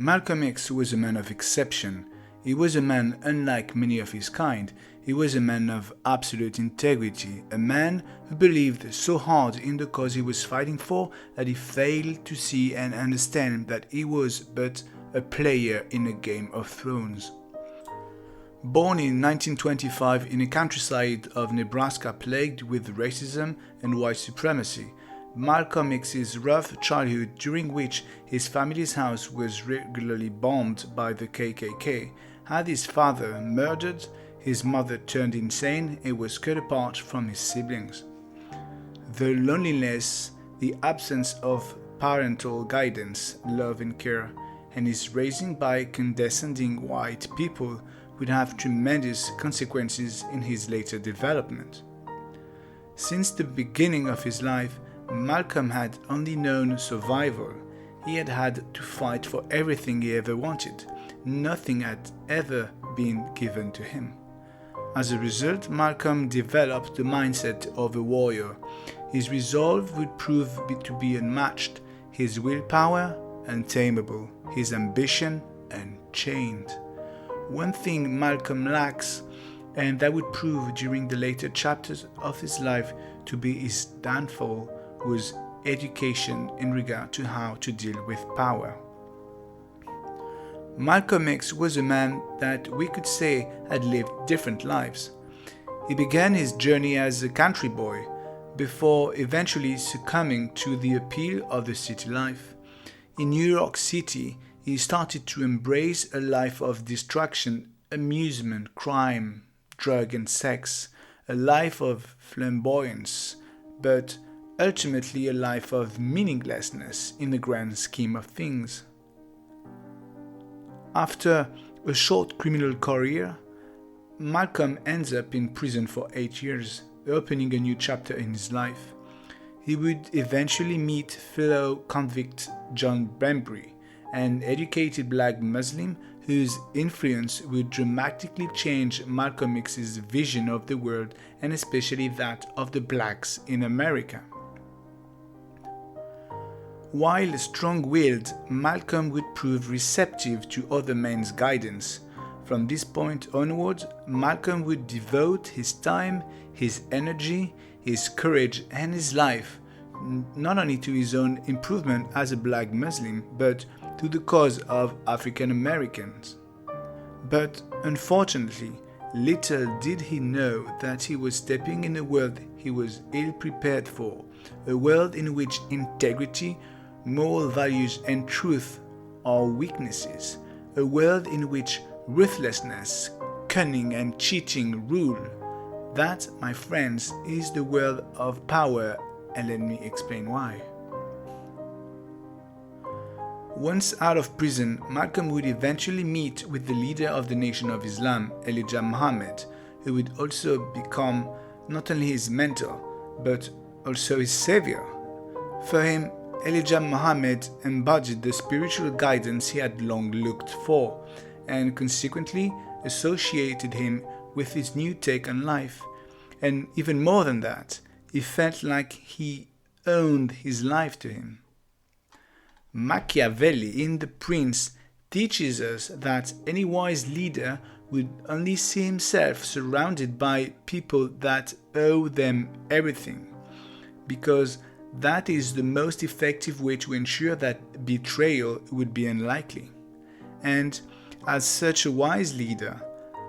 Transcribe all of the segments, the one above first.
Malcolm X was a man of exception. He was a man unlike many of his kind. He was a man of absolute integrity, a man who believed so hard in the cause he was fighting for that he failed to see and understand that he was but a player in a game of thrones. Born in 1925 in a countryside of Nebraska plagued with racism and white supremacy, Malcolm X's rough childhood, during which his family's house was regularly bombed by the KKK, had his father murdered, his mother turned insane, and was cut apart from his siblings. The loneliness, the absence of parental guidance, love and care, and his raising by condescending white people would have tremendous consequences in his later development. Since the beginning of his life, Malcolm had only known survival. He had had to fight for everything he ever wanted. Nothing had ever been given to him. As a result, Malcolm developed the mindset of a warrior. His resolve would prove to be unmatched, his willpower untamable, his ambition unchained. One thing Malcolm lacks, and that would prove during the later chapters of his life to be his downfall, was education in regard to how to deal with power. Malcolm X was a man that we could say had lived different lives. He began his journey as a country boy, before eventually succumbing to the appeal of the city life. In New York City, he started to embrace a life of distraction, amusement, crime, drug and sex, a life of flamboyance, but ultimately a life of meaninglessness in the grand scheme of things. After a short criminal career, Malcolm ends up in prison for 8 years, opening a new chapter in his life. He would eventually meet fellow convict John Bembry, an educated black Muslim whose influence would dramatically change Malcolm X's vision of the world and especially that of the blacks in America. While strong-willed, Malcolm would prove receptive to other men's guidance. From this point onward, Malcolm would devote his time, his energy, his courage, and his life not only to his own improvement as a black Muslim, but to the cause of African Americans. But unfortunately, little did he know that he was stepping in a world he was ill prepared for, a world in which integrity, moral values, and truth are weaknesses, a world in which ruthlessness, cunning, and cheating rule. That, my friends, is the world of power, and let me explain why. Once out of prison, Malcolm would eventually meet with the leader of the Nation of Islam, Elijah Muhammad, who would also become not only his mentor, but also his savior. For him, Elijah Muhammad embodied the spiritual guidance he had long looked for, and consequently associated him with his new take on life. And even more than that, he felt like he owned his life to him. Machiavelli in The Prince teaches us that any wise leader would only see himself surrounded by people that owe them everything, because that is the most effective way to ensure that betrayal would be unlikely. And as such a wise leader,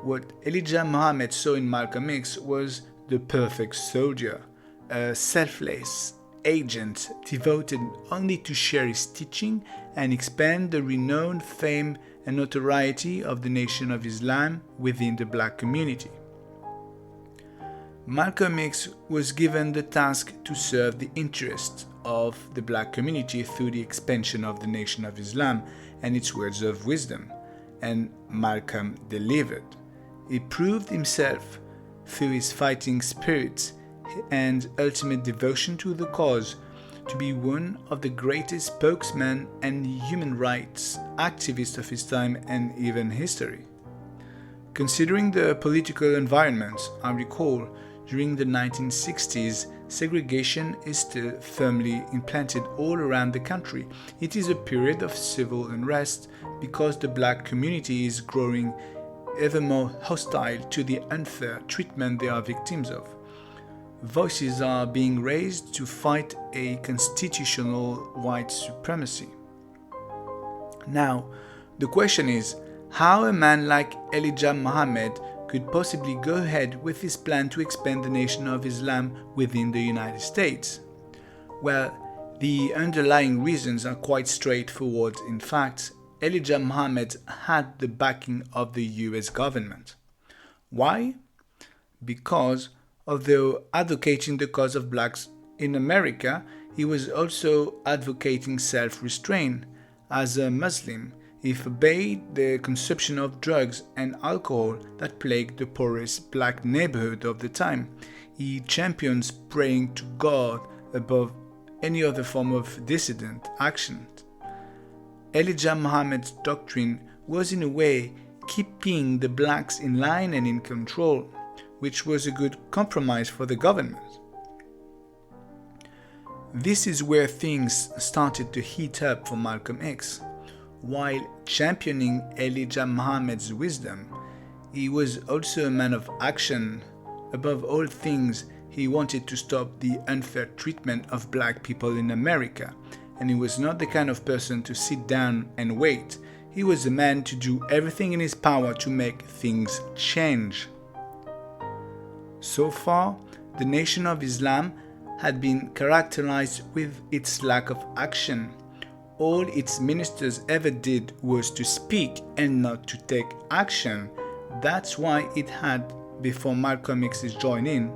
what Elijah Muhammad saw in Malcolm X was the perfect soldier, a selfless agent devoted only to share his teaching and expand the renowned fame and notoriety of the Nation of Islam within the black community. Malcolm X was given the task to serve the interests of the black community through the expansion of the Nation of Islam and its words of wisdom, and Malcolm delivered. He proved himself through his fighting spirit and ultimate devotion to the cause to be one of the greatest spokesmen and human rights activists of his time and even history. Considering the political environment, I recall during the 1960s segregation is still firmly implanted all around the country. It is a period of civil unrest because the black community is growing ever more hostile to the unfair treatment they are victims of. Voices are being raised to fight a constitutional white supremacy. Now, the question is, how a man like Elijah Muhammad could possibly go ahead with his plan to expand the Nation of Islam within the United States? Well, the underlying reasons are quite straightforward. In fact, Elijah Muhammad had the backing of the US government. Why? Because although advocating the cause of blacks in America, he was also advocating self-restraint. As a Muslim, he forbade the consumption of drugs and alcohol that plagued the poorest black neighborhood of the time. He champions praying to God above any other form of dissident action. Elijah Muhammad's doctrine was in a way keeping the blacks in line and in control, which was a good compromise for the government. This is where things started to heat up for Malcolm X. While championing Elijah Muhammad's wisdom, he was also a man of action. Above all things, he wanted to stop the unfair treatment of black people in America, and he was not the kind of person to sit down and wait. He was a man to do everything in his power to make things change. So far, the Nation of Islam had been characterized with its lack of action. All its ministers ever did was to speak and not to take action. That's why it had, before Malcolm X's joining,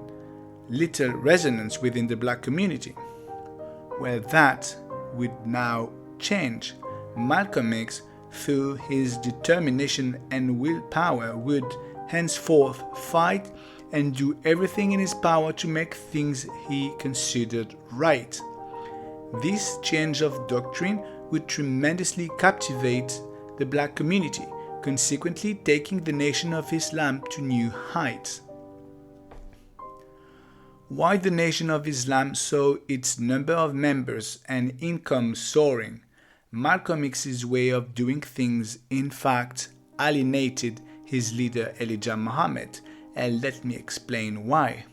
little resonance within the black community. Well, that would now change. Malcolm X, through his determination and willpower, would henceforth fight and do everything in his power to make things he considered right. This change of doctrine would tremendously captivate the black community, consequently taking the Nation of Islam to new heights. While the Nation of Islam saw its number of members and income soaring, Malcolm X's way of doing things in fact alienated his leader Elijah Muhammad, and let me explain why.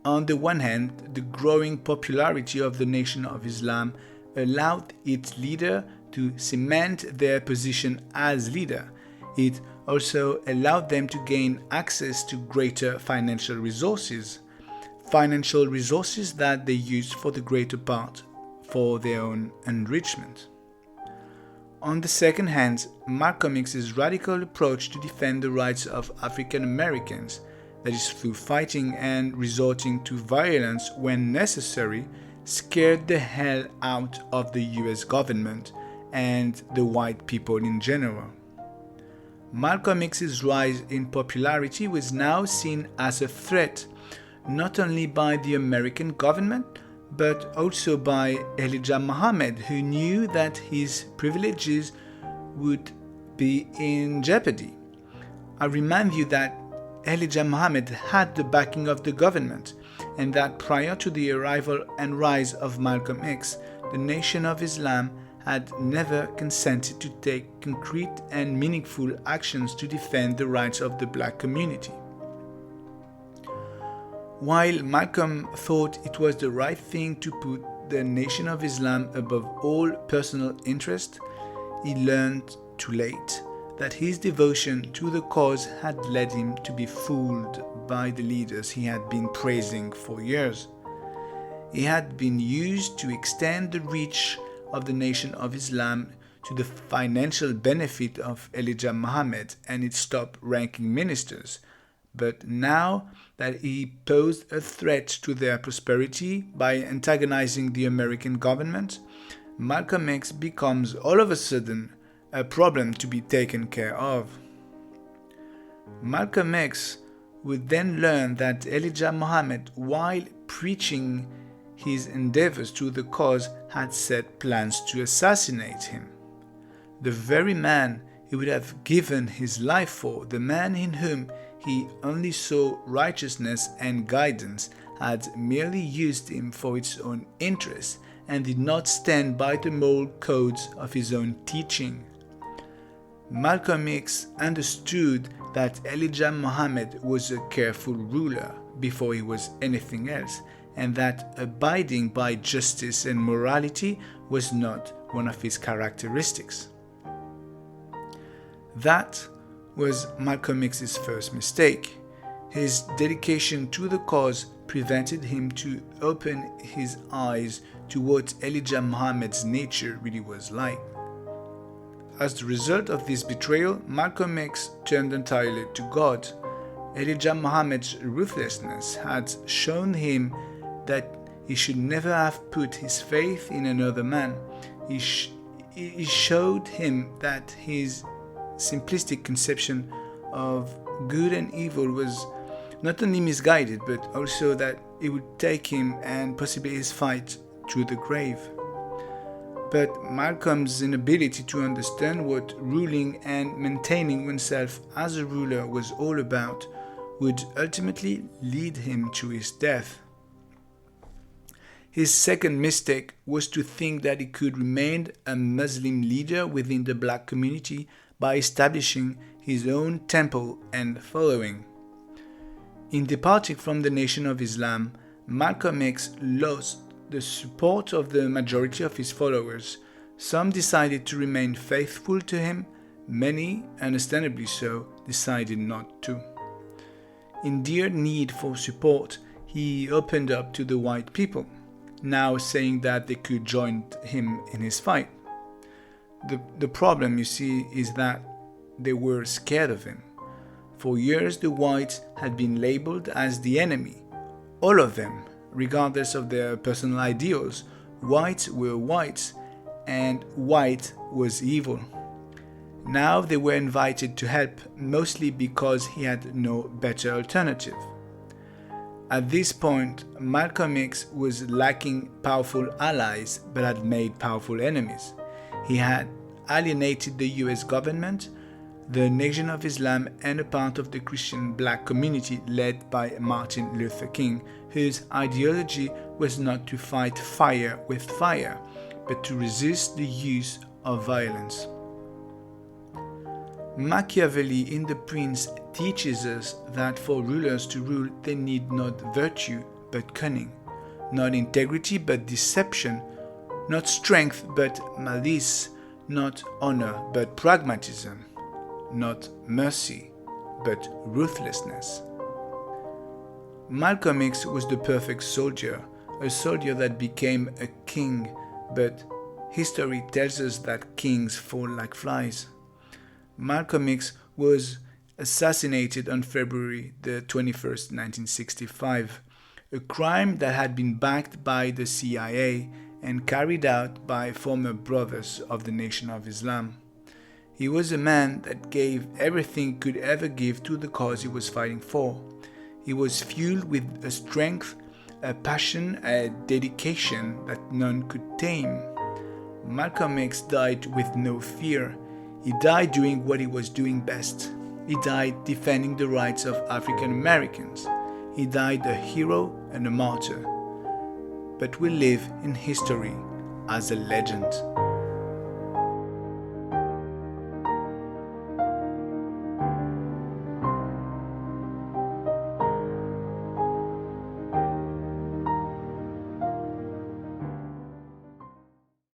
On the one hand, the growing popularity of the Nation of Islam allowed its leader to cement their position as leader. It also allowed them to gain access to greater financial resources that they used for the greater part for their own enrichment. On the second hand, Malcolm X's radical approach to defend the rights of African Americans, that is through fighting and resorting to violence when necessary, scared the hell out of the US government and the white people in general. Malcolm X's rise in popularity was now seen as a threat not only by the American government but also by Elijah Muhammad, who knew that his privileges would be in jeopardy. I remind you that Elijah Muhammad had the backing of the government, and that prior to the arrival and rise of Malcolm X, the Nation of Islam had never consented to take concrete and meaningful actions to defend the rights of the black community. While Malcolm thought it was the right thing to put the Nation of Islam above all personal interest, he learned too late that his devotion to the cause had led him to be fooled by the leaders he had been praising for years. He had been used to extend the reach of the Nation of Islam to the financial benefit of Elijah Muhammad and its top-ranking ministers. But now that he posed a threat to their prosperity by antagonizing the American government, Malcolm X becomes all of a sudden a problem to be taken care of. Malcolm X would then learn that Elijah Muhammad, while preaching his endeavors to the cause, had set plans to assassinate him. The very man he would have given his life for, the man in whom he only saw righteousness and guidance, had merely used him for its own interest and did not stand by the moral codes of his own teaching. Malcolm X understood that Elijah Muhammad was a careful ruler before he was anything else, and that abiding by justice and morality was not one of his characteristics. That was Malcolm X's first mistake. His dedication to the cause prevented him to open his eyes to what Elijah Muhammad's nature really was like. As the result of this betrayal, Malcolm X turned entirely to God. Elijah Muhammad's ruthlessness had shown him that he should never have put his faith in another man. He showed him that his simplistic conception of good and evil was not only misguided, but also that it would take him and possibly his fight to the grave. But Malcolm's inability to understand what ruling and maintaining oneself as a ruler was all about would ultimately lead him to his death. His second mistake was to think that he could remain a Muslim leader within the black community by establishing his own temple and following. In departing from the Nation of Islam, Malcolm X lost the support of the majority of his followers. Some decided to remain faithful to him, many, understandably so, decided not to. In dire need for support, he opened up to the white people, now saying that they could join him in his fight. The problem, you see, is that they were scared of him. For years, the whites had been labeled as the enemy. All of them, regardless of their personal ideals. Whites were whites, and white was evil. Now they were invited to help, mostly because he had no better alternative. At this point, Malcolm X was lacking powerful allies, but had made powerful enemies. He had alienated the US government, the Nation of Islam, and a part of the Christian black community led by Martin Luther King, whose ideology was not to fight fire with fire, but to resist the use of violence. Machiavelli in The Prince teaches us that for rulers to rule, they need not virtue but cunning, not integrity but deception, not strength but malice, not honor but pragmatism, not mercy but ruthlessness. Malcolm X was the perfect soldier, a soldier that became a king, but history tells us that kings fall like flies. Malcolm X was assassinated on February the 21st, 1965, a crime that had been backed by the CIA and carried out by former brothers of the Nation of Islam. He was a man that gave everything he could ever give to the cause he was fighting for. He was fueled with a strength, a passion, a dedication that none could tame. Malcolm X died with no fear. He died doing what he was doing best. He died defending the rights of African Americans. He died a hero and a martyr, but will live in history as a legend.